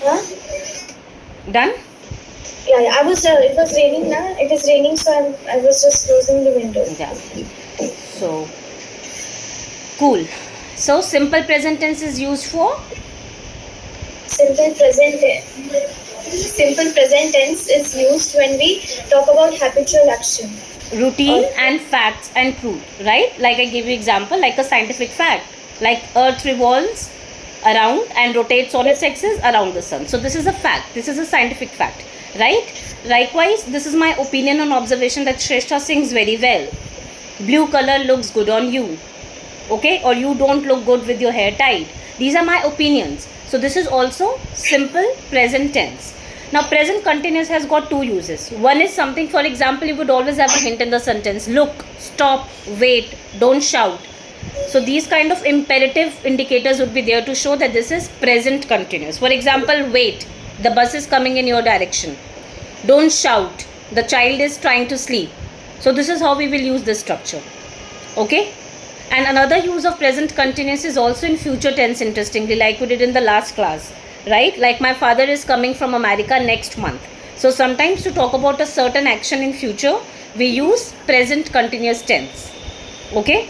Huh? Done? Yeah. I was. It was raining now. It is raining, so I was just closing the window. Yeah. So, cool. So, simple present tense is used for Simple present. Simple present tense is used when we talk about habitual action. routine Or and facts and truth, right? Like I gave you example, like a scientific fact, like Earth revolves around and rotates on its axis around the sun. So this is a fact. This is a scientific fact, right? Likewise, this is my opinion on observation that Shrestha sings very well. Blue color looks good on you, okay? Or you don't look good with your hair tied. These are my opinions. So this is also simple present tense. Now present continuous has got two uses. One is something, for example, you would always have a hint in the sentence: look, stop, wait, don't shout. So these kind of imperative indicators would be there to show that this is present continuous. For example, wait, the bus is coming in your direction. Don't shout, the child is trying to sleep. So this is how we will use this structure, okay? And another use of present continuous is also in future tense, interestingly, like we did in the last class, right? Like my father is coming from America next month. So sometimes to talk about a certain action in future, we use present continuous tense, okay?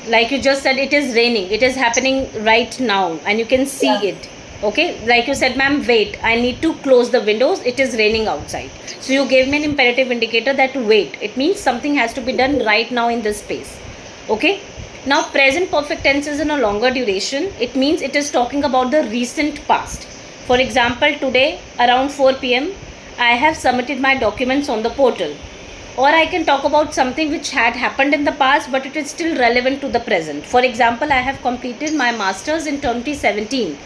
Like you just said, it is raining, it is happening right now and you can see yeah. it, okay? Like you said, ma'am, wait, I need to close the windows, it is raining outside. So you gave me an imperative indicator that wait, it means something has to be done right now in this space, okay? Now present perfect tense is in a longer duration. It means it is talking about the recent past. For example, today around 4 p.m. I have submitted my documents on the portal. Or I can talk about something which had happened in the past but it is still relevant to the present. For example, I have completed my masters in 2017.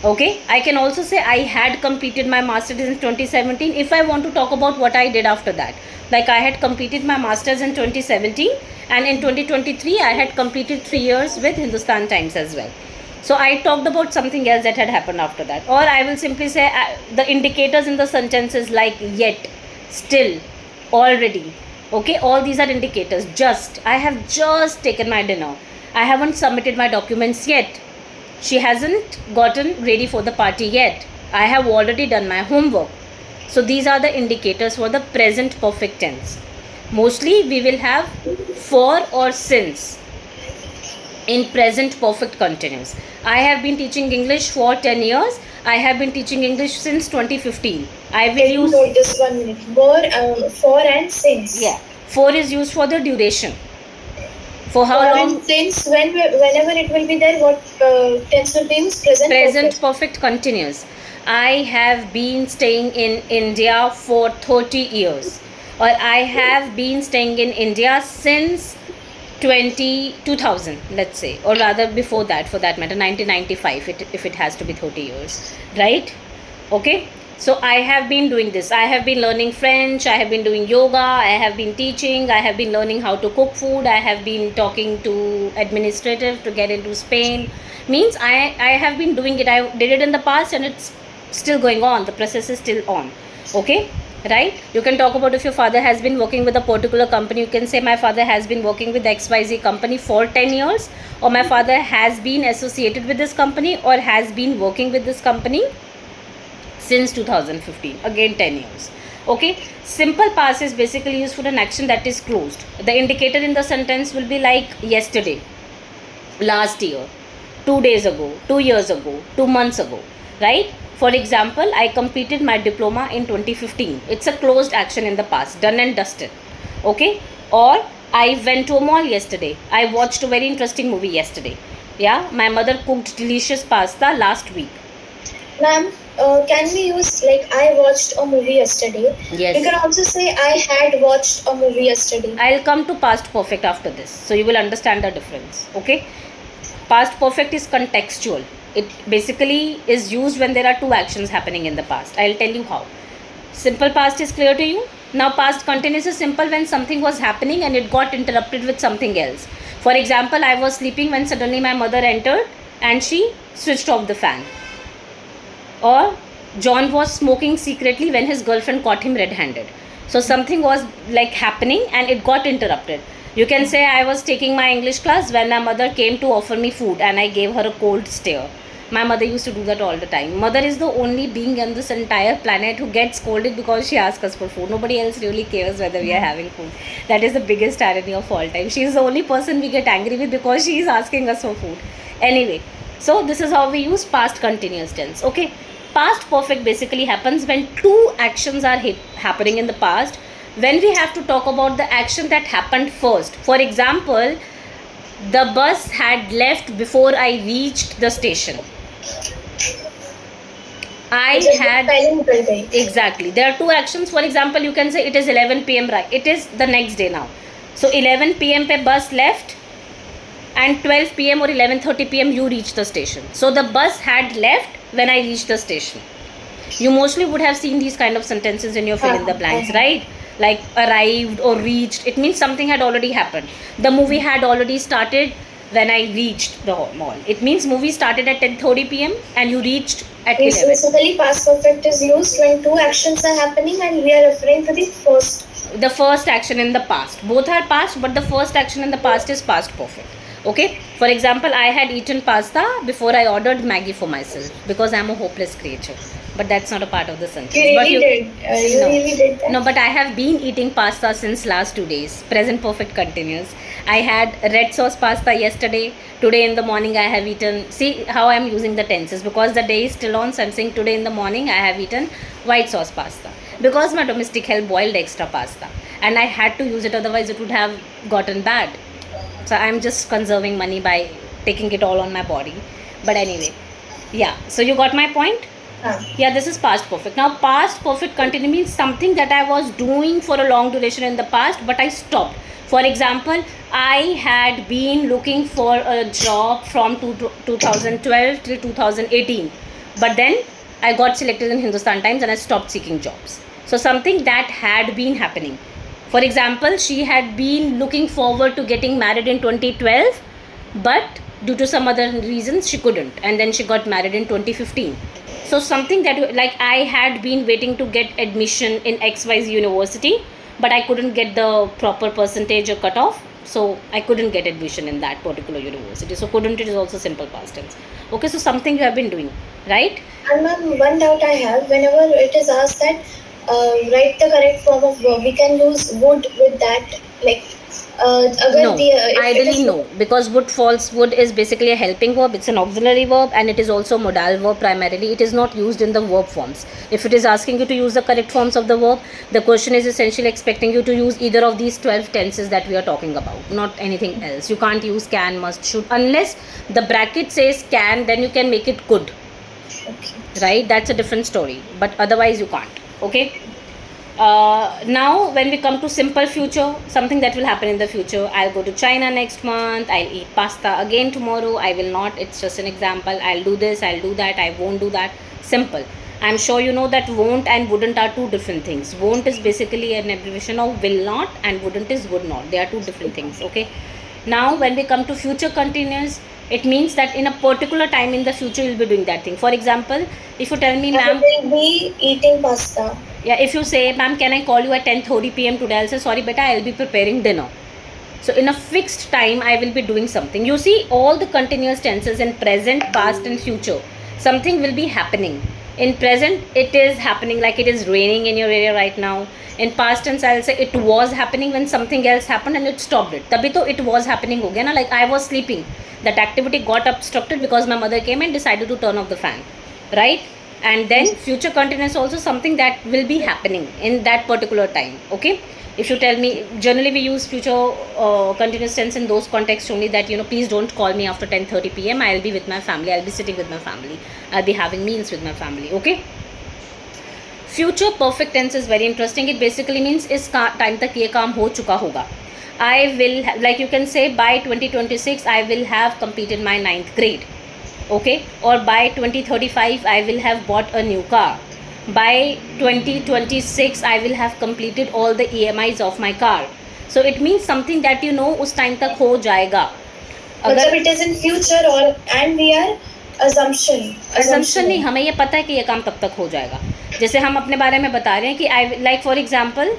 Okay, I can also say I had completed my masters in 2017 if I want to talk about what I did after that. Like I had completed my masters in 2017 and in 2023 I had completed 3 years with Hindustan Times as well. So I talked about something else that had happened after that. Or I will simply say the indicators in the sentences like yet, still, already, okay? All these are indicators. Just, I have just taken my dinner, I haven't submitted my documents yet, she hasn't gotten ready for the party yet, I have already done my homework. So these are the indicators for the present perfect tense. Mostly we will have for or since in present perfect continuous. I have been teaching English for 10 years. I have been teaching English since 2015. I will Can you use, note this 1 minute? For and since. yeah, for is used for the duration. For how For and long? since, whenever it will be there, what tense will be used? Present Present perfect. perfect continuous. I have been staying in India for 30 years. Or I have been staying in India since 2000, let's say. Or rather before that, for that matter, 1995, if it has to be 30 years. Right? Okay? So I have been doing this. I have been learning French. I have been doing yoga. I have been teaching. I have been learning how to cook food. I have been talking to administrative to get into Spain. Means I have been doing it. I did it in the past and it's still going on. The process is still on. Okay? Right? You can talk about if your father has been working with a particular company. You can say my father has been working with XYZ company for 10 years, or my father has been associated with this company or has been working with this company since 2015, again 10 years. Okay, simple past is basically used for an action that is closed. The indicator in the sentence will be like yesterday, last year, 2 days ago, 2 years ago, 2 months ago, right? For example, I completed my diploma in 2015. It's a closed action in the past, done and dusted. Okay? Or I went to a mall yesterday, I watched a very interesting movie yesterday. Yeah, my mother cooked delicious pasta last week. Ma'am, can we use like I watched a movie yesterday? Yes, We can also say I had watched a movie yesterday. I'll come to past perfect after this, so you will understand the difference. Okay? Past perfect is contextual. It basically is used when there are two actions happening in the past. I'll tell you how. Simple past is clear to you. Now past continuous is simple when something was happening and it got interrupted with something else. For example, I was sleeping when suddenly my mother entered and she switched off the fan. Or John was smoking secretly when his girlfriend caught him red handed. So something was like happening and it got interrupted. You can say I was taking my English class when my mother came to offer me food and I gave her a cold stare. My mother used to do that all the time. Mother is the only being on this entire planet who gets scolded because she asks us for food. Nobody else really cares whether we are having food. That is the biggest irony of all time. She is the only person we get angry with because she is asking us for food. Anyway, so this is how we use past continuous tense. Okay, past perfect basically happens when two actions are happening in the past, when we have to talk about the action that happened first. For example, the bus had left before I reached the station. I had exactly. There are two actions. For example, you can say it is 11 p.m. right. It is the next day now. So 11 p.m. पे bus left, and 12 p.m. or 11:30 p.m. you reached the station. So the bus had left when I reached the station. You mostly would have seen these kind of sentences in your fill in the blanks, right? Like arrived or reached. It means something had already happened. The movie had already started when I reached the mall. It means movie started at 10:30 p.m. and you reached at 11. Basically, past perfect is used when two actions are happening and we are referring to the first. The first action in the past. Both are past, but the first action in the past is past perfect. Okay. For example, I had eaten pasta before I ordered Maggie for myself because I'm a hopeless creature. But that's not a part of the sentence. You really did. You really did that. No, but I have been eating pasta since last 2 days. Present perfect continuous. I had red sauce pasta yesterday. Today in the morning I have eaten. See how I am using the tenses, because the day is still on. So I'm saying today in the morning I have eaten white sauce pasta because my domestic help boiled extra pasta and I had to use it, otherwise it would have gotten bad. So I'm just conserving money by taking it all on my body. But anyway, yeah. So you got my point? Yeah, this is past perfect. Now, past perfect continue means something that I was doing for a long duration in the past, but I stopped. For example, I had been looking for a job from 2012 till 2018, but then I got selected in Hindustan Times and I stopped seeking jobs. So something that had been happening. For example, she had been looking forward to getting married in 2012, but due to some other reasons she couldn't, and then she got married in 2015. So something that, like, I had been waiting to get admission in XYZ university, but I couldn't get the proper percentage or cutoff, so I couldn't get admission in that particular university. So couldn't, it is also simple past tense. Okay, so something you have been doing, right? And ma'am, one doubt I have, whenever it is asked that write the correct form of verb, we can use would with that, like no, ideally no, because would is basically a helping verb. It's an auxiliary verb and it is also modal verb primarily. It is not used in the verb forms. If it is asking you to use the correct forms of the verb, the question is essentially expecting you to use either of these 12 tenses that we are talking about, not anything else. You can't use can, must, should, unless the bracket says can, then you can make it could. Okay. Right? That's a different story, but otherwise you can't. Okay. Now when we come to simple future, something that will happen in the future, I'll go to China next month, I'll eat pasta again tomorrow, I will not, it's just an example, I'll do this, I'll do that, I won't do that. Simple. I'm sure you know that won't and wouldn't are two different things. Won't is basically an abbreviation of will not, and wouldn't is would not. They are two different things. Okay. Now when we come to future continuous, it means that in a particular time in the future you'll be doing that thing. For example, if you tell me, ma'am, I will be eating pasta. Yeah, if you say, ma'am, can I call you at 10:30 p.m. today? I'll say, sorry, beta, I'll be preparing dinner. So in a fixed time, I will be doing something. You see, all the continuous tenses in present, past and future, something will be happening. In present, it is happening, like it is raining in your area right now. In past tense, I'll say it was happening when something else happened and it stopped it. Tabhi to it was happening ho gaya na, like I was sleeping. That activity got obstructed because my mother came and decided to turn off the fan. Right? And then future continuous also something that will be happening in that particular time. Okay. If you tell me, generally we use future continuous tense in those contexts only, that, you know, please don't call me after 10:30 p.m. I'll be with my family. I'll be sitting with my family. I'll be having meals with my family. Okay. Future perfect tense is very interesting. It basically means is time tak ye kaam ho chuka hoga. I will, like you can say, by 2026 I will have completed my 9th grade. Okay, or by 2035 I will have bought a new car. By 2026 I will have completed all the EMIs of my car. So it means something that, you know, उस time तक हो जाएगा. अगर it is in future or and we are assumption नहीं, हमें ये पता है कि ये काम तब तक हो जाएगा. जैसे हम अपने बारे में बता रहे हैं कि I, like for example,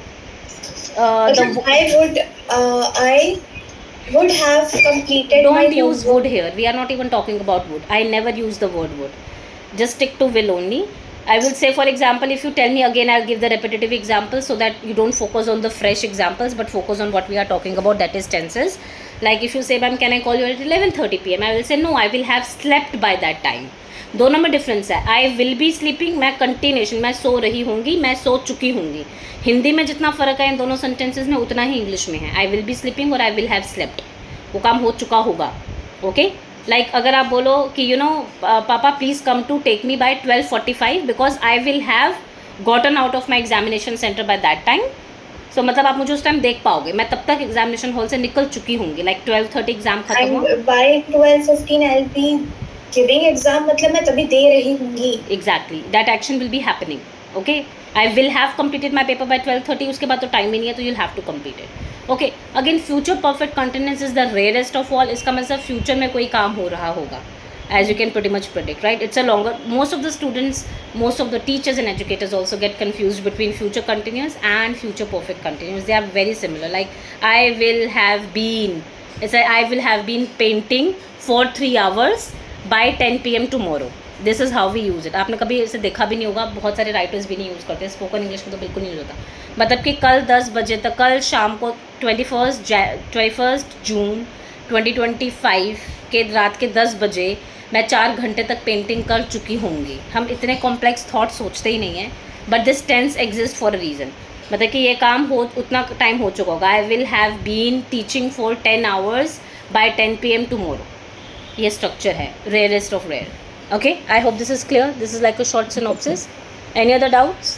would have completed my Don't use homework. would here. We are not even talking about would. I never use the word would. Just stick to will only. I will say, for example, if you tell me again, I'll give the repetitive examples so that you don't focus on the fresh examples but focus on what we are talking about, that is tenses. Like if you say, ma'am, can I call you at 11:30 p.m.? I will say, no, I will have slept by that time. दोनों में difference है. I will be sleeping, मैं continuation, मैं सो रही होंगी, मैं सो चुकी होंगी. हिंदी में जितना फ़र्क है इन दोनों सेंटेंसेस में उतना ही इंग्लिश में है. आई विल बी स्लीपिंग और आई विल हैव स्लेप्ट, वो काम हो चुका होगा. ओके, लाइक अगर आप बोलो कि you know papa please come to take me by 12:45 because I will have gotten out of my examination centre by that time. So मतलब आप मुझे उस टाइम देख पाओगे, मैं तब तक एग्जामिनेशन हॉल से निकल चुकी होंगी. लाइक 12:30 एग्जाम खत्म हुआ, And by 12:15 I'll be giving exam, मतलब मैं तभी दे रही होंगी. Exactly that action will be happening. Okay, I will have completed my paper by 12:30, उसके बाद तो टाइम ही नहीं है, तो you'll have to complete it. Okay, again future perfect continuous is the rarest of all. इसका मतलब फ्यूचर में कोई काम हो रहा होगा, as you can pretty much predict, right? It's a longer, most of the students, most of the teachers and educators also get confused between future continuous and future perfect continuous. They are very similar. Like I will have been, it's like I will have been painting for 3 hours by 10 p.m. tomorrow. This is how we use it. आपने कभी इसे देखा भी नहीं होगा, बहुत सारे writers भी नहीं यूज़ करते, स्पोकन इंग्लिश में तो बिल्कुल नहीं यूज़ होता. मतलब कि कल 10 बजे तक, कल शाम को 21 जून 2025 के रात के 10 बजे मैं 4 घंटे तक पेंटिंग कर चुकी होंगी. हम इतने कॉम्प्लेक्स थॉट सोचते ही नहीं हैं, but this tense exist for a reason. मतलब कि ये काम हो, उतना टाइम हो चुका होगा. I will have been teaching for 10 hours by 10 p.m. Tomorrow. ये स्ट्रक्चर है, rarest of rare. Okay, I hope this is clear. This is like a short synopsis. Any other doubts?